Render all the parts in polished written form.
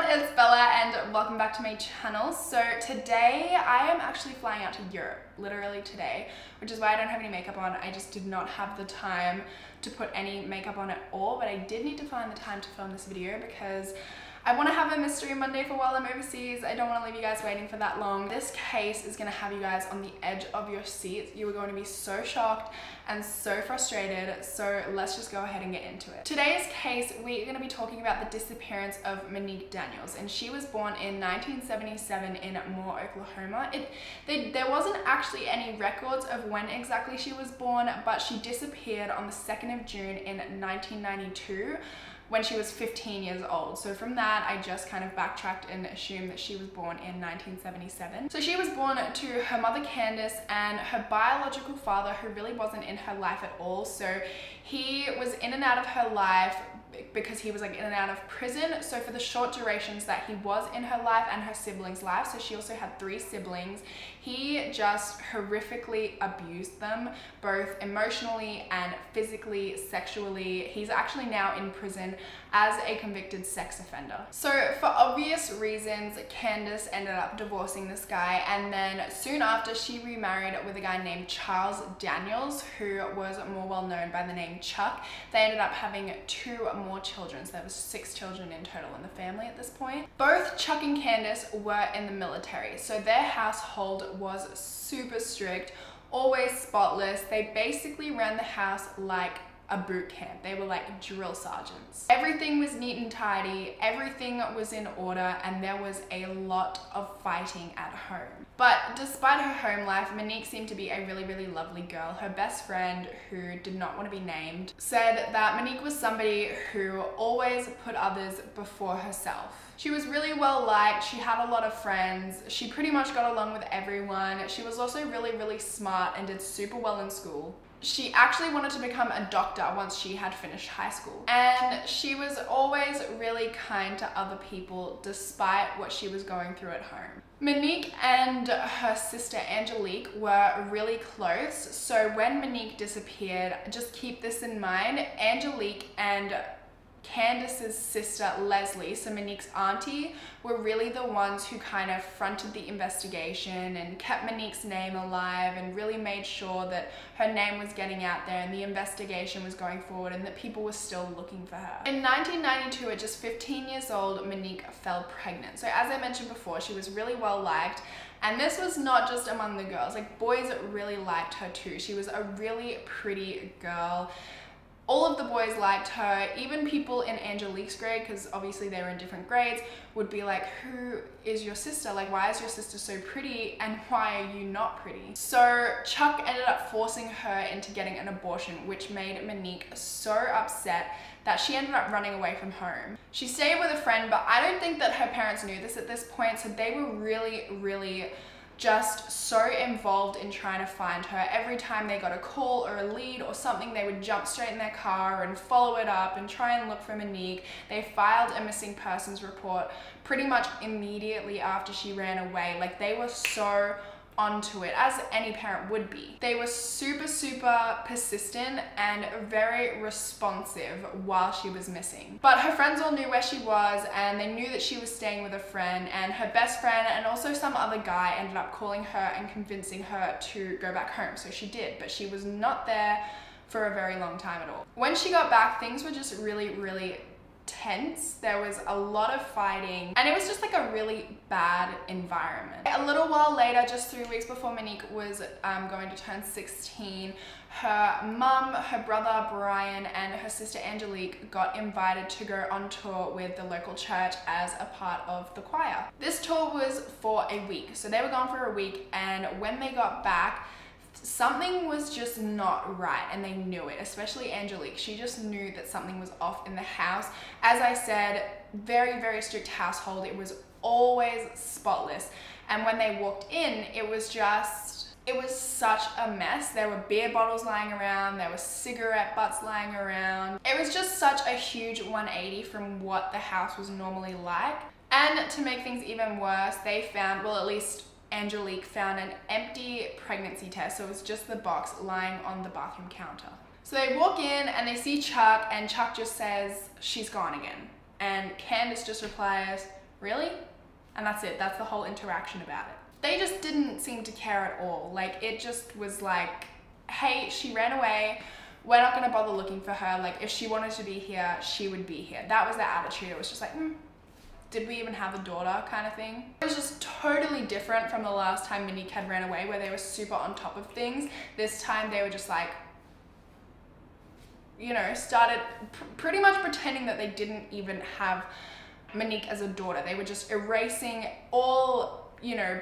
it's Bella and welcome back to my channel. So today I am actually flying out to Europe, literally today, which is why I don't have any makeup on. I just did not have the time to put any makeup on at all, but I did need to find the time to film this video because I want to have a mystery Monday for while I'm overseas. I don't want to leave you guys waiting for that long. This case is going to have you guys on the edge of your seats. You are going to be so shocked and so frustrated. So let's just go ahead and get into it. Today's case, we're going to be talking about the disappearance of Monique Daniels, and she was born in 1977 in Moore, Oklahoma. There wasn't actually any records of when exactly she was born, but she disappeared on the 2nd of June in 1992. When she was 15 years old. So from that, I just kind of backtracked and assumed that she was born in 1977. So she was born to her mother Candace and her biological father, who really wasn't in her life at all. So he was in and out of her life because he was like in and out of prison. So for the short durations that he was in her life and her siblings' lives, so she also had 3 siblings, he just horrifically abused them, both emotionally and physically, sexually. He's actually now in prison as a convicted sex offender. So for obvious reasons, Candace ended up divorcing this guy, and then soon after she remarried with a guy named Charles Daniels, who was more well known by the name Chuck. They ended up having 2 more children, so there was 6 children in total in the family at this point. Both Chuck and Candace were in the military, so their household was super strict, always spotless. They basically ran the house like a boot camp. They were like drill sergeants. Everything was neat and tidy, everything was in order, and there was a lot of fighting at home. But despite her home life, Monique seemed to be a really lovely girl. Her best friend, who did not want to be named, said that Monique was somebody who always put others before herself. She was really well liked, she had a lot of friends, she pretty much got along with everyone. She was also really smart and did super well in school. She actually wanted to become a doctor once she had finished high school. And she was always really kind to other people despite what she was going through at home. Monique and her sister Angelique were really close, so when Monique disappeared, just keep this in mind, Angelique and Candace's sister Leslie, so Monique's auntie, were really the ones who kind of fronted the investigation and kept Monique's name alive and really made sure that her name was getting out there and the investigation was going forward and that people were still looking for her. In 1992, at just 15 years old, Monique fell pregnant. So as I mentioned before, she was really well liked. And this was not just among the girls, like boys really liked her too. She was a really pretty girl. All of the boys liked her. Even people in Angelique's grade, because obviously they were in different grades, would be like, who is your sister? Like, why is your sister so pretty and why are you not pretty? So Chuck ended up forcing her into getting an abortion, which made Monique so upset that she ended up running away from home. She stayed with a friend, but I don't think that her parents knew this at this point, so they were really just so involved in trying to find her. Every time they got a call or a lead or something, they would jump straight in their car and follow it up and try and look for Monique. They filed a missing persons report pretty much immediately after she ran away. Like, they were so onto it, as any parent would be. They were super persistent and very responsive while she was missing. But her friends all knew where she was, and they knew that she was staying with a friend, and her best friend and also some other guy ended up calling her and convincing her to go back home. So she did, but she was not there for a very long time at all. When she got back, things were just really tense. There was a lot of fighting and it was just like a really bad environment. A little while later, just 3 weeks before Monique was going to turn 16, her mum, her brother Brian, and her sister Angelique got invited to go on tour with the local church as a part of the choir. This tour was for a week, so they were gone for a week, and when they got back, something was just not right, and they knew it, especially Angelique. She just knew that something was off in the house. As I said, very strict household. It was always spotless, and when they walked in, it was such a mess. There were beer bottles lying around, there were cigarette butts lying around. It was just such a huge 180 from what the house was normally like. And to make things even worse, they found, well, at least Angelique found an empty pregnancy test, so it was just the box lying on the bathroom counter. So they walk in and they see Chuck, and Chuck just says, she's gone again. And Candace just replies, really? And that's it. That's the whole interaction about it. They just didn't seem to care at all. Like, it just was like, hey, she ran away. We're not gonna bother looking for her. Like, if she wanted to be here, she would be here. That was their attitude. It was just like, did we even have a daughter kind of thing? It was just totally different from the last time Monique had ran away, where they were super on top of things. This time they were just like, you know, started pretty much pretending that they didn't even have Monique as a daughter. They were just erasing all, you know,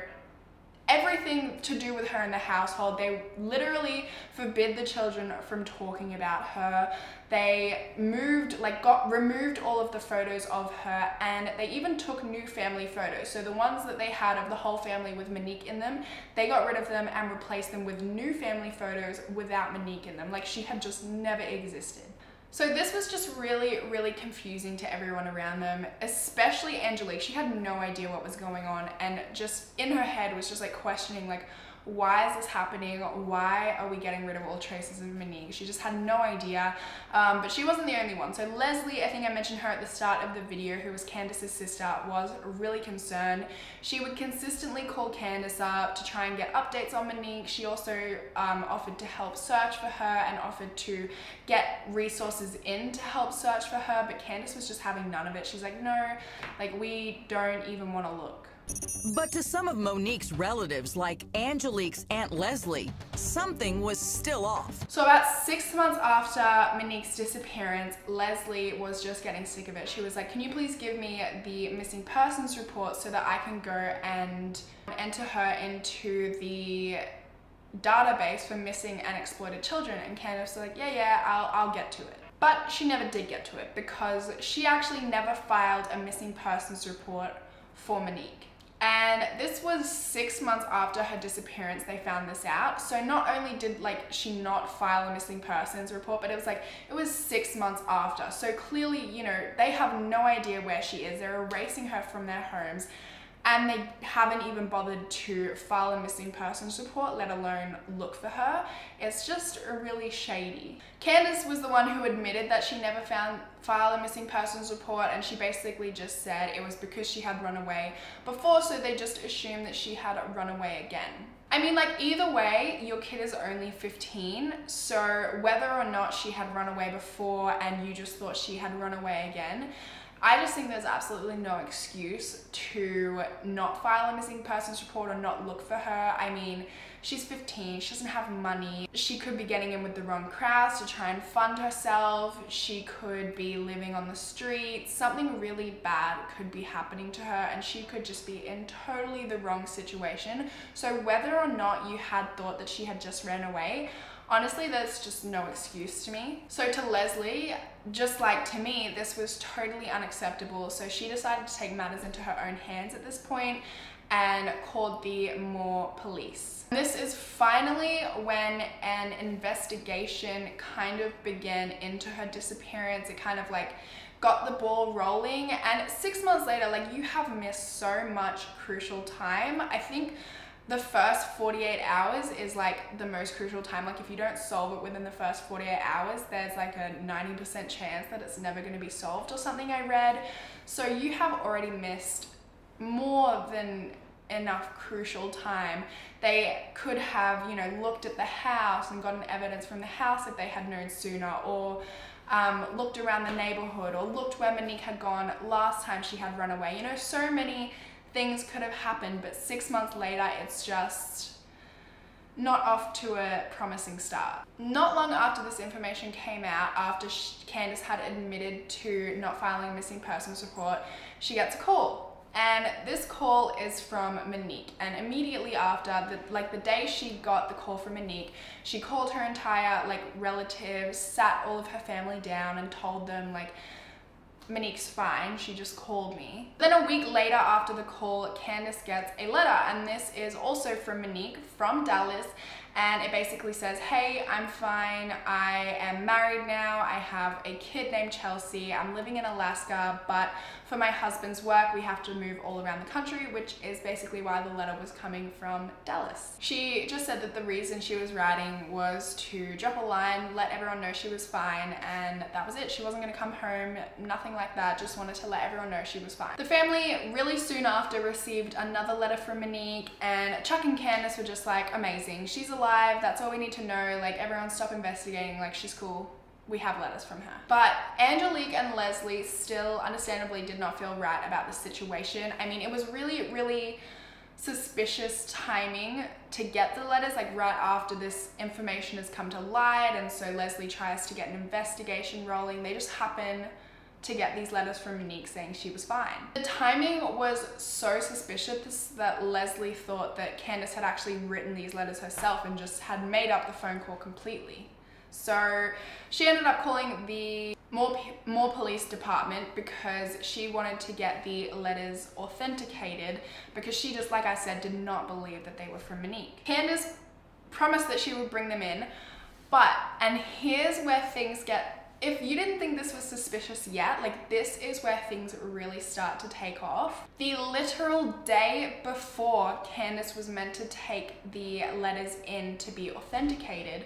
everything to do with her in the household. They literally forbid the children from talking about her. They removed all of the photos of her, and they even took new family photos. So the ones that they had of the whole family with Monique in them, they got rid of them and replaced them with new family photos without Monique in them. Like, she had just never existed. So this was just really, really confusing to everyone around them, especially Angelique. She had no idea what was going on, and just in her head was just like questioning, like, why is this happening? Why are we getting rid of all traces of Monique? She just had no idea, but she wasn't the only one. So Leslie, I think I mentioned her at the start of the video, who was Candace's sister, was really concerned. She would consistently call Candace up to try and get updates on Monique. She also offered to help search for her and offered to get resources in to help search for her, but Candace was just having none of it. She's like, no, like, we don't even want to look. But to some of Monique's relatives, like Angelique's Aunt Leslie, something was still off. So about 6 months after Monique's disappearance, Leslie was just getting sick of it. She was like, can you please give me the missing persons report so that I can go and enter her into the database for missing and exploited children? And Candace was like, yeah, I'll get to it. But she never did get to it, because she actually never filed a missing persons report for Monique. And this was 6 months after her disappearance they found this out. So not only did she not file a missing persons report, but it was 6 months after. So clearly, you know, they have no idea where she is. They're erasing her from their homes, and they haven't even bothered to file a missing persons report, let alone look for her. It's just really shady. Candace was the one who admitted that she never filed a missing persons report, and she basically just said it was because she had run away before, so they just assumed that she had run away again. I mean, like, either way, your kid is only 15, so whether or not she had run away before and you just thought she had run away again, I just think there's absolutely no excuse to not file a missing persons report or not look for her. I mean, she's 15, she doesn't have money. She could be getting in with the wrong crowds to try and fund herself. She could be living on the streets. Something really bad could be happening to her, and she could just be in totally the wrong situation. So whether or not you had thought that she had just ran away, honestly, there's just no excuse to me. So to Leslie, just like to me, this was totally unacceptable. So she decided to take matters into her own hands at this point and called the Moore police. This is finally when an investigation kind of began into her disappearance. It kind of like got the ball rolling, and 6 months later, like, you have missed so much crucial time. I think the first 48 hours is like the most crucial time. Like, if you don't solve it within the first 48 hours, there's like a 90% chance that it's never going to be solved or something I read. So you have already missed more than enough crucial time. They could have, you know, looked at the house and gotten evidence from the house if they had known sooner, or looked around the neighborhood, or looked where Monique had gone last time she had run away. You know, so many things could have happened, but 6 months later, it's just not off to a promising start. Not long after this information came out, after Candace had admitted to not filing a missing persons report, she gets a call. And this call is from Monique, and immediately after, the day she got the call from Monique, she called her entire relatives, sat all of her family down and told them, like, Monique's fine, she just called me. Then a week later after the call, Candace gets a letter, and this is also from Monique from Dallas, and it basically says, hey, I'm fine, I am married now, I have a kid named Chelsea, I'm living in Alaska, but for my husband's work, we have to move all around the country, which is basically why the letter was coming from Dallas. She just said that the reason she was writing was to drop a line, let everyone know she was fine, and that was it. She wasn't gonna come home, nothing like that, just wanted to let everyone know she was fine. The family really soon after received another letter from Monique, and Chuck and Candace were just like, amazing, she's alive, that's all we need to know, like everyone stop investigating, like she's cool. We have letters from her. But Angelique and Leslie still understandably did not feel right about the situation. I mean, it was really, really suspicious timing to get the letters, like right after this information has come to light, and so Leslie tries to get an investigation rolling. They just happen to get these letters from Monique saying she was fine. The timing was so suspicious that Leslie thought that Candace had actually written these letters herself and just had made up the phone call completely. So she ended up calling the more police department because she wanted to get the letters authenticated, because she just, like I said, did not believe that they were from Monique. Candace promised that she would bring them in, but, and here's where things get, if you didn't think this was suspicious yet, like this is where things really start to take off. The literal day before Candace was meant to take the letters in to be authenticated,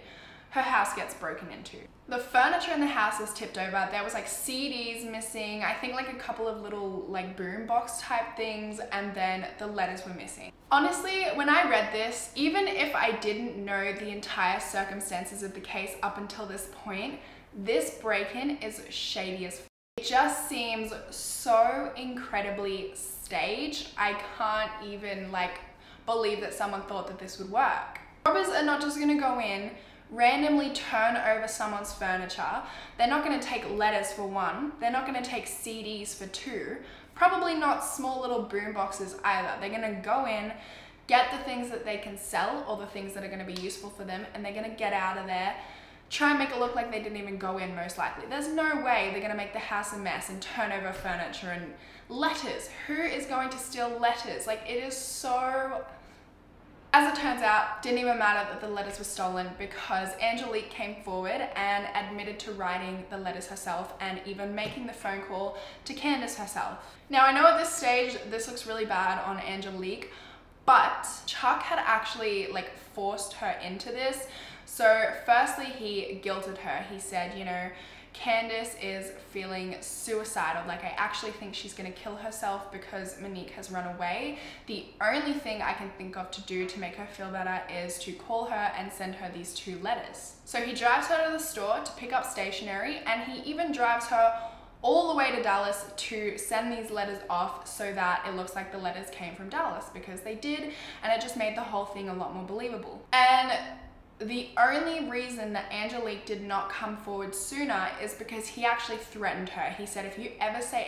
her house gets broken into. The furniture in the house is tipped over. There was like CDs missing, I think like a couple of little like boom box type things, and then the letters were missing. Honestly, when I read this, even if I didn't know the entire circumstances of the case up until this point, this break-in is shady as f. It just seems so incredibly staged. I can't even like believe that someone thought that this would work. Robbers are not just gonna go in, randomly turn over someone's furniture. They're not going to take letters for one. They're not going to take CDs for two. Probably not small little boom boxes either. They're going to go in, get the things that they can sell or the things that are going to be useful for them, and they're going to get out of there, try and make it look like they didn't even go in most likely. There's no way they're going to make the house a mess and turn over furniture and letters. Who is going to steal letters? Like, it is so... As it turns out, didn't even matter that the letters were stolen, because Angelique came forward and admitted to writing the letters herself and even making the phone call to Candace herself. Now, I know at this stage, this looks really bad on Angelique, but Chuck had actually like forced her into this. So firstly, he guilted her. He said, you know, Candace is feeling suicidal, like I actually think she's gonna kill herself because Monique has run away. The only thing I can think of to do to make her feel better is to call her and send her these two letters. So he drives her to the store to pick up stationery, and he even drives her all the way to Dallas to send these letters off so that it looks like the letters came from Dallas, because they did, and it just made the whole thing a lot more believable. And the only reason that Angelique did not come forward sooner is because he actually threatened her. He said, if you ever say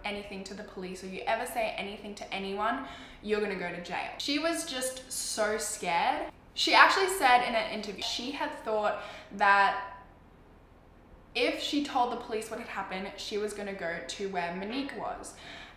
anything to the police, or you ever say anything to anyone, you're gonna go to jail. She was just so scared. She actually said in an interview, she had thought that if she told the police what had happened, she was gonna go to where Monique was.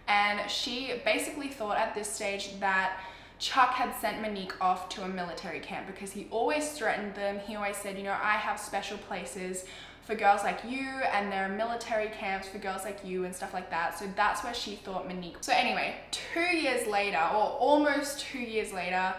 And she basically thought at this stage that Chuck had sent Monique off to a military camp, because he always threatened them. He always said, you know, I have special places for girls like you, and there are military camps for girls like you and stuff like that. So that's where she thought Monique. So anyway, 2 years later, or almost 2 years later,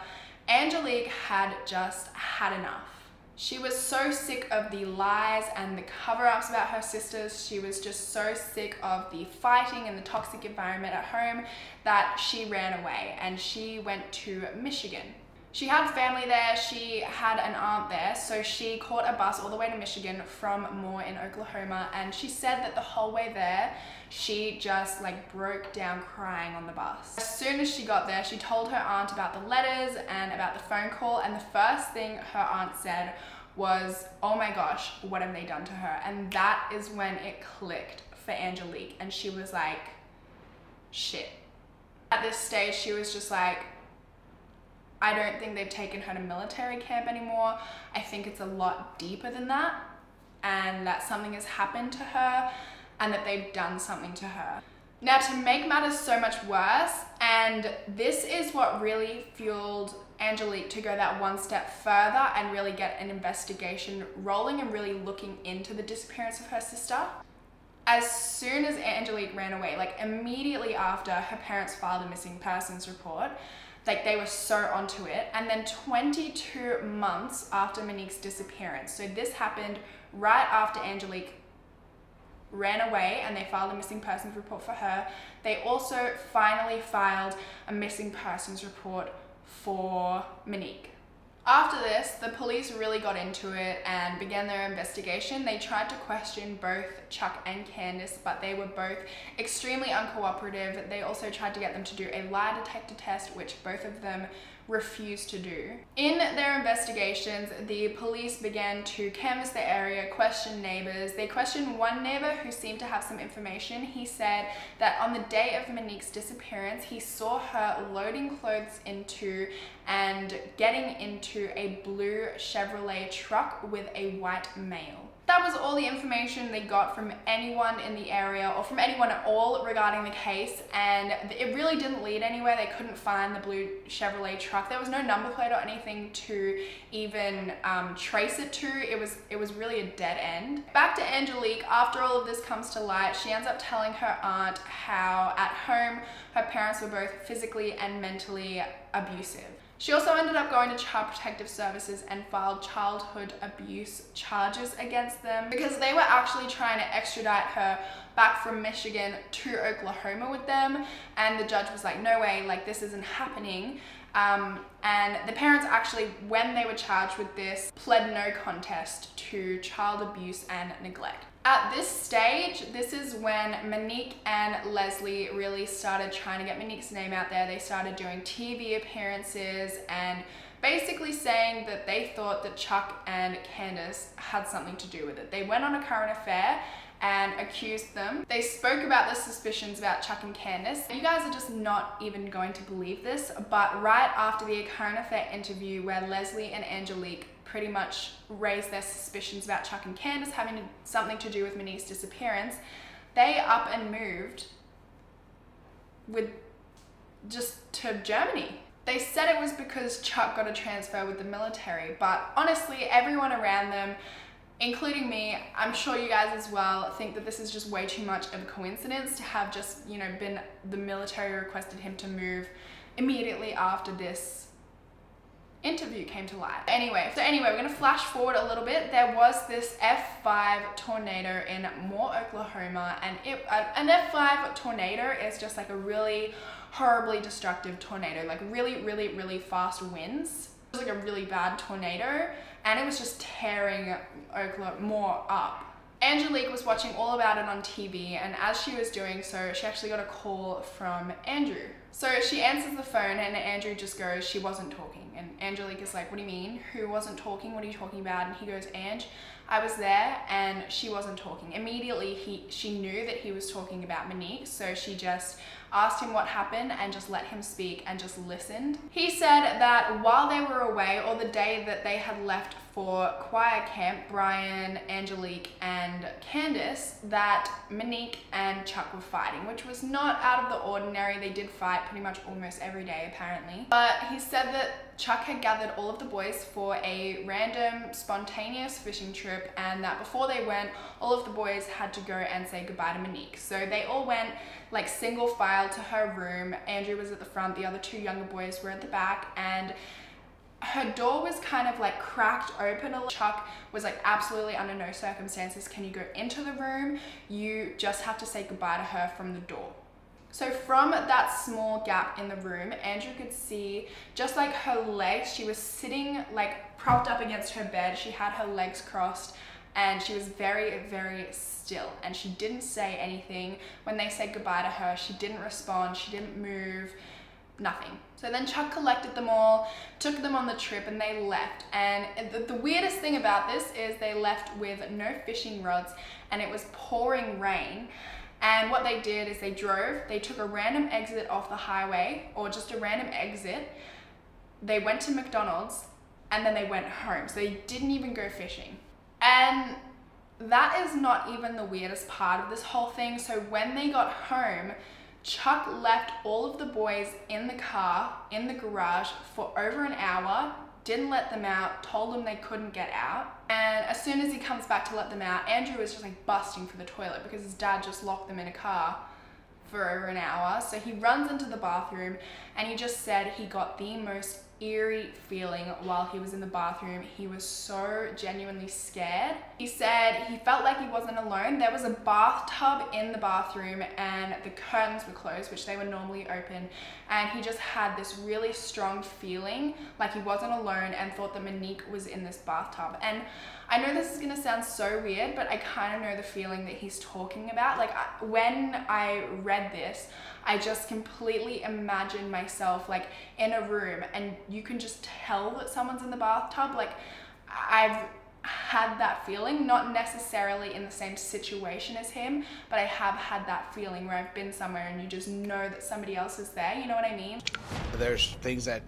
Angelique had just had enough. She was so sick of the lies and the cover-ups about her sisters. She was just so sick of the fighting and the toxic environment at home that she ran away, and she went to Michigan. She had family there, she had an aunt there, so she caught a bus all the way to Michigan from Moore in Oklahoma, and she said that the whole way there, she just like broke down crying on the bus. As soon as she got there, she told her aunt about the letters and about the phone call, and the first thing her aunt said was, oh my gosh, what have they done to her? And that is when it clicked for Angelique, and she was like, shit. At this stage, she was just like, I don't think they've taken her to military camp anymore. I think it's a lot deeper than that, and that something has happened to her and that they've done something to her. Now, to make matters so much worse, and this is what really fueled Angelique to go that one step further and really get an investigation rolling and really looking into the disappearance of her sister. As soon as Angelique ran away, like immediately after, her parents filed a missing persons report. Like, they were so onto it. And then 22 months after Monique's disappearance, so this happened right after Angelique ran away and they filed a missing persons report for her. They also finally filed a missing persons report for MONIQUE. After this, the police really got into it and began their investigation. They tried to question both Chuck and Candace, but they were both extremely uncooperative. They also tried to get them to do a lie detector test, which both of them refused to do. In their investigations, the police began to canvass the area, question neighbors. They questioned one neighbor who seemed to have some information. He said that on the day of Monique's disappearance, he saw her loading clothes into and getting into a blue Chevrolet truck with a white male. That was all the information they got from anyone in the area, or from anyone at all, regarding the case, and it really didn't lead anywhere. They couldn't find the blue Chevrolet truck. There was no number plate or anything to even trace it to. It was really a dead end. Back to Angelique. After all of this comes to light, she ends up telling her aunt how at home her parents were both physically and mentally abusive. She also ended up going to Child Protective Services and filed childhood abuse charges against them because they were actually trying to extradite her back from Michigan to Oklahoma with them, and the judge was like, no way, like this isn't happening. And the parents actually, when they were charged with this, pled no contest to child abuse and neglect. At this stage, this is when Monique and Leslie really started trying to get Monique's name out there. They started doing TV appearances and basically saying that they thought that Chuck and Candace had something to do with it. They went on a current affair and accused them. They spoke about the suspicions about Chuck and Candace. You guys are just not even going to believe this, but right after the current affair interview where Leslie and Angelique pretty much raised their suspicions about Chuck and Candace having something to do with Monique's disappearance, they up and moved to Germany. They said it was because Chuck got a transfer with the military, but honestly, everyone around them, including me, I'm sure you guys as well, think that this is just way too much of a coincidence to have just, you know, been the military requested him to move immediately after this interview came to light. Anyway, we're gonna flash forward a little bit. There was this F5 tornado in Moore, Oklahoma, and an F5 tornado is just like a really horribly destructive tornado, like really fast winds. It was like a really bad tornado, and it was just tearing Moore up. Angelique was watching all about it on TV, and as she was doing so, she actually got a call from Andrew. So she answers the phone and Andrew just goes, she wasn't talking. And Angelique is like, what do you mean? Who wasn't talking? What are you talking about? And he goes, Ange, I was there and she wasn't talking. Immediately she knew that he was talking about Monique, so she just asked him what happened and just let him speak and just listened. He said that while they were away, or the day that they had left for choir camp, Brian, Angelique, and Candace, that Monique and Chuck were fighting, which was not out of the ordinary. They did fight pretty much almost every day, apparently. But he said that Chuck had gathered all of the boys for a random, spontaneous fishing trip, and that before they went, all of the boys had to go and say goodbye to Monique. So they all went like single file to her room. Andrew was at the front, the other two younger boys were at the back, and her door was kind of like cracked open a little. Chuck was like, absolutely under no circumstances can you go into the room. You just have to say goodbye to her from the door. So from that small gap in the room, Andrew could see just like her legs. She was sitting like propped up against her bed. She had her legs crossed and she was very still, and she didn't say anything. When they said goodbye to her, she didn't respond, she didn't move, nothing. So then Chuck collected them all, took them on the trip, and they left. And the weirdest thing about this is they left with no fishing rods and it was pouring rain. And what they did is they took a random exit off the highway, or just a random exit. They went to McDonald's and then they went home. So they didn't even go fishing. And that is not even the weirdest part of this whole thing. So when they got home, Chuck left all of the boys in the car, in the garage, for over an hour, didn't let them out, told them they couldn't get out. And as soon as he comes back to let them out, Andrew was just like busting for the toilet because his dad just locked them in a car for over an hour. So he runs into the bathroom and he just said he got the most eerie feeling while he was in the bathroom. He was so genuinely scared. He said he felt like he wasn't alone. There was a bathtub in the bathroom and the curtains were closed, which they were normally open, and he just had this really strong feeling like he wasn't alone and thought that Monique was in this bathtub. And I know this is gonna sound so weird, but I kind of know the feeling that he's talking about. Like when I read this, I just completely imagined myself like in a room and you can just tell that someone's in the bathtub. Like I've had that feeling, not necessarily in the same situation as him, but I have had that feeling where I've been somewhere and you just know that somebody else is there, you know what I mean? There's things that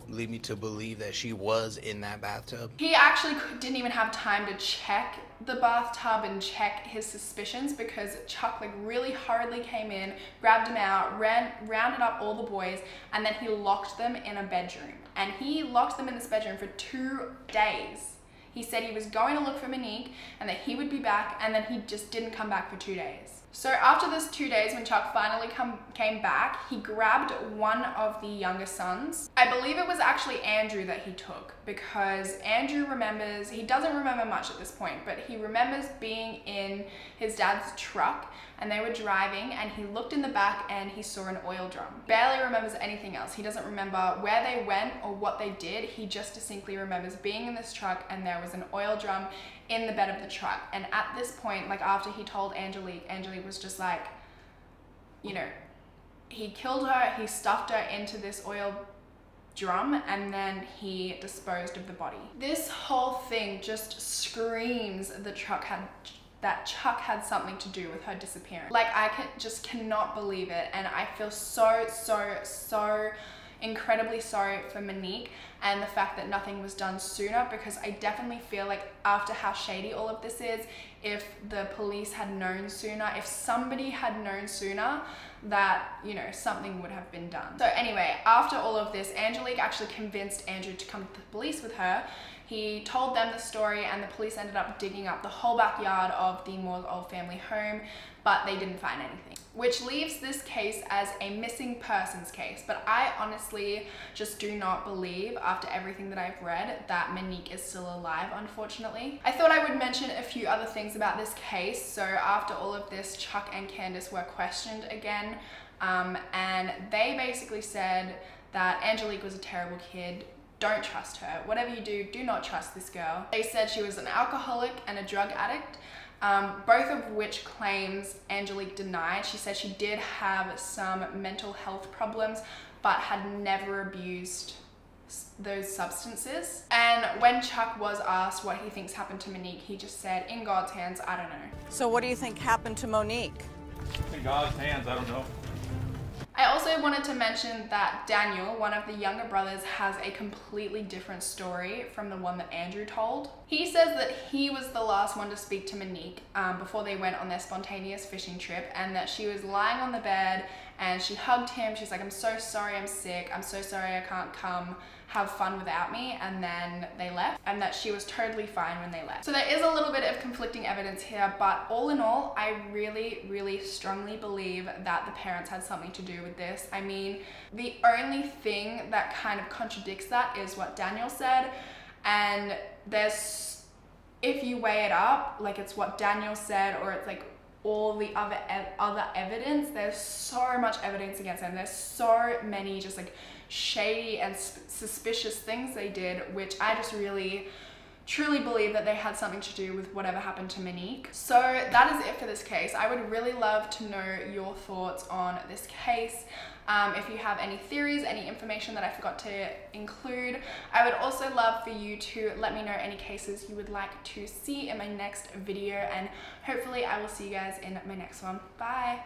lead me to believe that she was in that bathtub. He actually didn't even have time to check the bathtub and check his suspicions because Chuck like really hurriedly came in, grabbed him out, rounded up all the boys, and then he locked them in a bedroom. And he locked them in this bedroom for 2 days. He said he was going to look for Monique and that he would be back, and then he just didn't come back for 2 days. So after this 2 days, when Chuck finally came back, he grabbed one of the younger sons. I believe it was actually Andrew that he took, because Andrew remembers, he doesn't remember much at this point, but he remembers being in his dad's truck and they were driving and he looked in the back and he saw an oil drum. Barely remembers anything else. He doesn't remember where they went or what they did. He just distinctly remembers being in this truck and there was an oil drum in the bed of the truck. And at this point, like after he told Angelique, Angelique was just like, you know, he killed her, he stuffed her into this oil drum, and then he disposed of the body. This whole thing just screams that Chuck had something to do with her disappearance. Like I just cannot believe it, and I feel so incredibly sorry for Monique and the fact that nothing was done sooner, because I definitely feel like after how shady all of this is, if the police had known sooner, if somebody had known sooner, that, you know, something would have been done. So anyway, after all of this, Angelique actually convinced Andrew to come to the police with her. He told them the story and the police ended up digging up the whole backyard of the Moore's old family home, but they didn't find anything, which leaves this case as a missing persons case. But I honestly just do not believe, after everything that I've read, that Monique is still alive, unfortunately. I thought I would mention a few other things about this case. So after all of this, Chuck and Candace were questioned again, and they basically said that Angelique was a terrible kid. Don't trust her. Whatever you do, do not trust this girl. They said she was an alcoholic and a drug addict, both of which claims Angelique denied. She said she did have some mental health problems, but had never abused those substances. And when Chuck was asked what he thinks happened to Monique, he just said, in God's hands, I don't know. So what do you think happened to Monique? In God's hands, I don't know. I also wanted to mention that Daniel, one of the younger brothers, has a completely different story from the one that Andrew told. He says that he was the last one to speak to Monique before they went on their spontaneous fishing trip, and that she was lying on the bed and she hugged him. She's like, I'm so sorry, I'm sick. I'm so sorry I can't come. Have fun without me. And then they left, and that she was totally fine when they left. So there is a little bit of conflicting evidence here, but all in all, I really strongly believe that the parents had something to do with this. I mean, the only thing that kind of contradicts that is what Daniel said, and there's, if you weigh it up, like it's what Daniel said or it's like all the other evidence, there's so much evidence against them. There's so many just like shady and suspicious things they did, which I just really truly believe that they had something to do with whatever happened to Monique. So that is it for this case. I would really love to know your thoughts on this case. If you have any theories, any information that I forgot to include, I would also love for you to let me know any cases you would like to see in my next video, and hopefully I will see you guys in my next one. Bye!